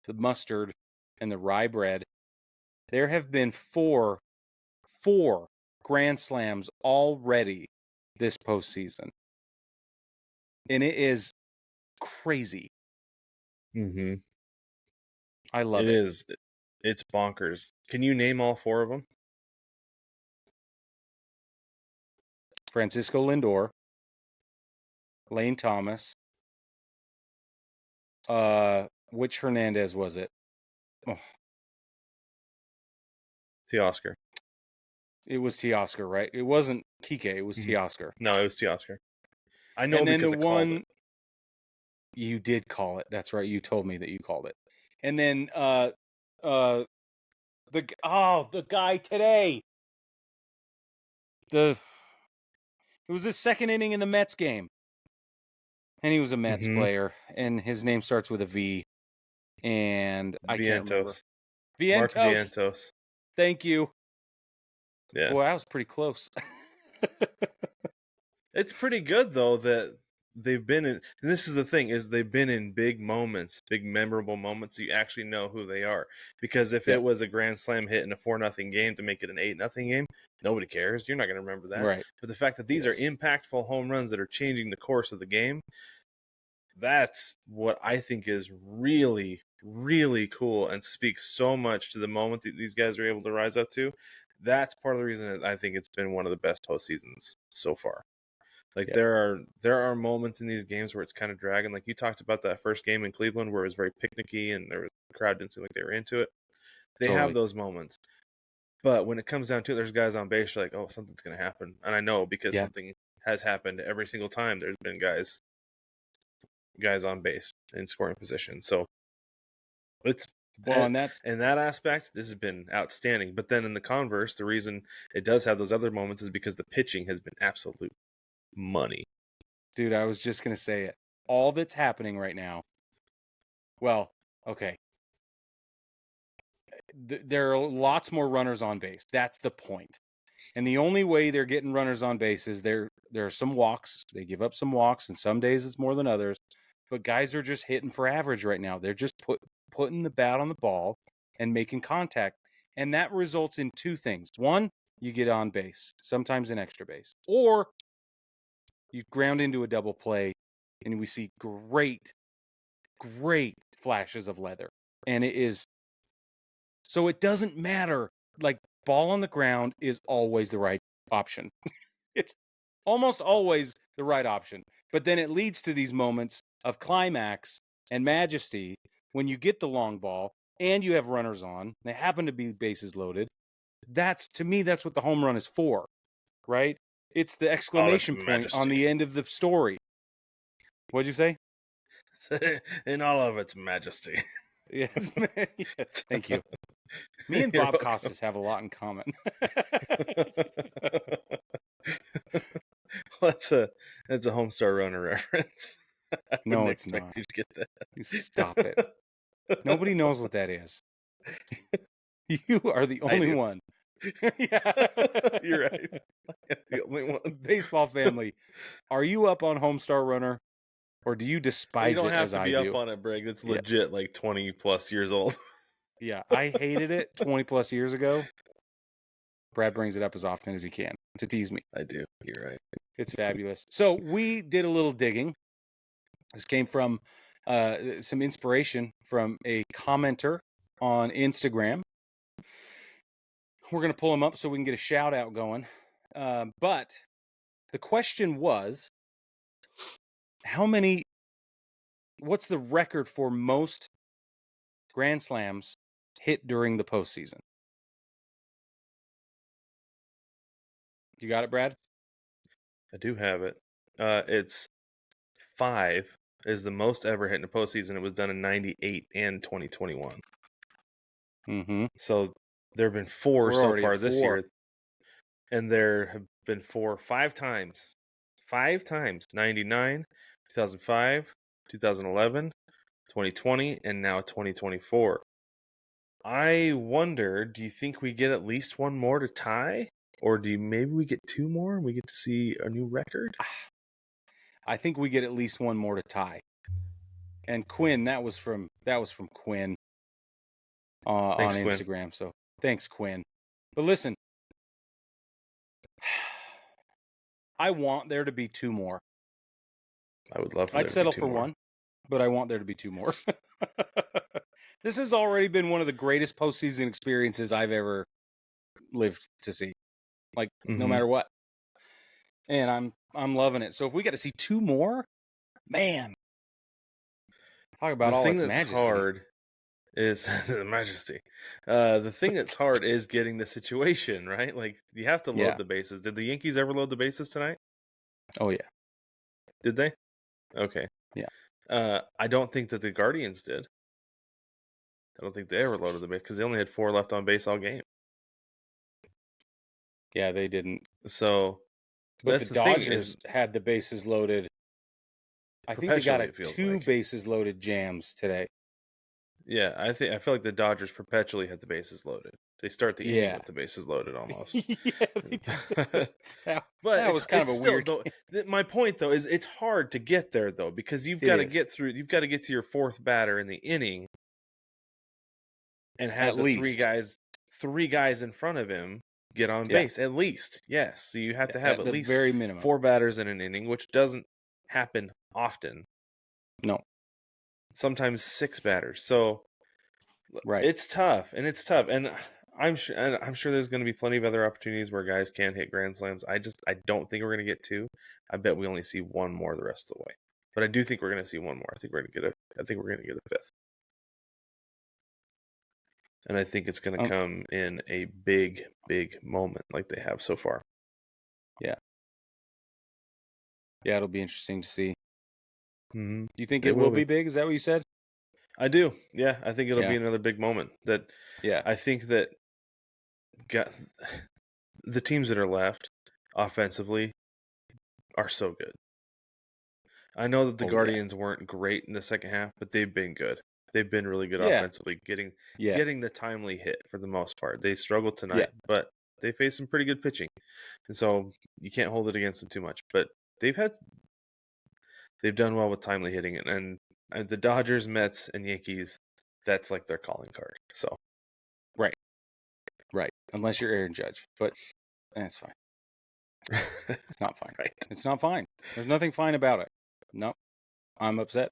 the mustard, and the rye bread. There have been four Grand Slams already this postseason. And it is crazy. Mm-hmm. I love it. It is. It's bonkers. Can you name all four of them? Francisco Lindor, Lane Thomas, which Hernandez was it? Oh, Teoscar. it was Teoscar, right? It wasn't Kike, it was Teoscar. No, it was Teoscar. I know And then because the I called it. You did call it. That's right. You told me that you called it. And then the guy today. It was his second inning in the Mets game. And he was a Mets player, and his name starts with a V. And I can't remember. Mark Vientos. Thank you. Yeah. Boy, I was pretty close. It's pretty good though that they've been in, and this is the thing, is they've been in big moments, big memorable moments, so you actually know who they are. Because if it was a grand slam hit in a 4-0 game to make it an 8-0 game, nobody cares. You're not going to remember that. Right. But the fact that these are impactful home runs that are changing the course of the game, that's what I think is really, really cool and speaks so much to the moment that these guys are able to rise up to. That's part of the reason that I think it's been one of the best postseasons so far. Like there are moments in these games where it's kind of dragging. Like you talked about that first game in Cleveland where it was very picnicky and the crowd didn't seem like they were into it. They have those moments. But when it comes down to it, there's guys on base you're like, oh, something's going to happen. And I know because something has happened every single time. There's been guys on base in scoring position. So it's in that aspect, this has been outstanding. But then in the converse, the reason it does have those other moments is because the pitching has been absolute money. Dude, I was just going to say it. All that's happening right now. Well, okay. There are lots more runners on base. That's the point. And the only way they're getting runners on base is there are some walks. They give up some walks, and some days it's more than others. But guys are just hitting for average right now. They're just putting the bat on the ball and making contact. And that results in two things. One, you get on base, sometimes an extra base. Or you ground into a double play, and we see great flashes of leather. And it is... So it doesn't matter. Like, ball on the ground is always the right option. It's almost always the right option. But then it leads to these moments of climax and majesty when you get the long ball and you have runners on. They happen to be bases loaded. To me, that's what the home run is for, right? It's the exclamation point on the end of the story. What'd you say? In all of its majesty. Yes. Thank you. Me and Bob Costas have a lot in common. That's a Homestar Runner reference. No, it's not. You to get that. Stop it. Nobody knows what that is. You are the only one. Yeah. You're right. The only one. Baseball family, are you up on Homestar Runner, or do you despise it? You don't have to be up on it, Brig. It's legit like 20 plus years old. Yeah, I hated it 20 plus years ago. Brad brings it up as often as he can to tease me. I do. You're right. It's fabulous. So we did a little digging. This came from some inspiration from a commenter on Instagram. We're going to pull him up so we can get a shout out going. But the question was, what's the record for most Grand Slams hit during the postseason? You got it, Brad? I do have it. It's 5 is the most ever hit in a postseason. It was done in 98 and 2021. Mm-hmm. So there have been 4 so far this year. And there have been 5 times. 5 times. 99, 2005, 2011, 2020, and now 2024. I wonder, do you think we get at least one more to tie? Or maybe we get 2 more and we get to see a new record? I think we get at least one more to tie. And Quinn, that was from Quinn. on Thanks, Quinn. Instagram. So thanks, Quinn. But listen, I want there to be 2 more. I would love for there I'd to be settle 2 for more. 1, but I want there to be 2 more. This has already been one of the greatest postseason experiences I've ever lived to see. Like, no Mhm. matter what. And I'm loving it. So if we get to see 2 more, man, talk about The all thing its that's majesty. hard is the majesty. The thing that's hard is getting the situation, right? Like, you have to Yeah. load the bases. Did the Yankees ever load the bases tonight? Oh yeah. Did they? Okay. Yeah. I don't think that the Guardians did. I don't think they ever loaded the base because they only had 4 left on base all game. Yeah, they didn't. So But the that's the thing is Dodgers had the bases loaded. I think they got perpetually a it feels 2 like. bases loaded jams today. Yeah, I feel like the Dodgers perpetually had the bases loaded. They start the inning Yeah. with the bases loaded almost. Yeah, they did. That, But that was kind of it's a still weird though. game. My point though is it's hard to get there though because you've It got to is. get through. You've got to get to your 4th batter in the inning and have At the least. 3 guys in front of him get on Yeah. base at least. Yes, so you have Yeah. to have At at the least very minimum. 4 batters in an inning, which doesn't happen often. No. Sometimes 6 batters. So Right. it's tough, and I'm sure there's going to be plenty of other opportunities where guys can hit grand slams. I don't think we're going to get 2. I bet we only see 1 more the rest of the way. But I do think we're going to see 1 more. I think we're going to get a 5th. And I think it's going to Um, come in a big moment like they have so far. yeah. Yeah, it'll be interesting to see. Mm-hmm. Do you think It it will will be be. big? Is that what you said? I do. Yeah, I think it'll Yeah. be another big moment. That Yeah. I think that got the teams that are left offensively are so good. I know that the Oh yeah. Guardians weren't great in the second half, but they've been good. They've been really good Yeah. offensively, getting Yeah. the timely hit for the most part. They struggled Yeah. tonight, but they faced some pretty good pitching, and so you can't hold it against them too much. But they've done well with timely hitting, and the Dodgers, Mets, and Yankees, that's like their calling card. So Right. Right. Unless you're Aaron Judge, but it's fine. It's not fine. right. It's not fine. There's nothing fine about it. No, I'm upset.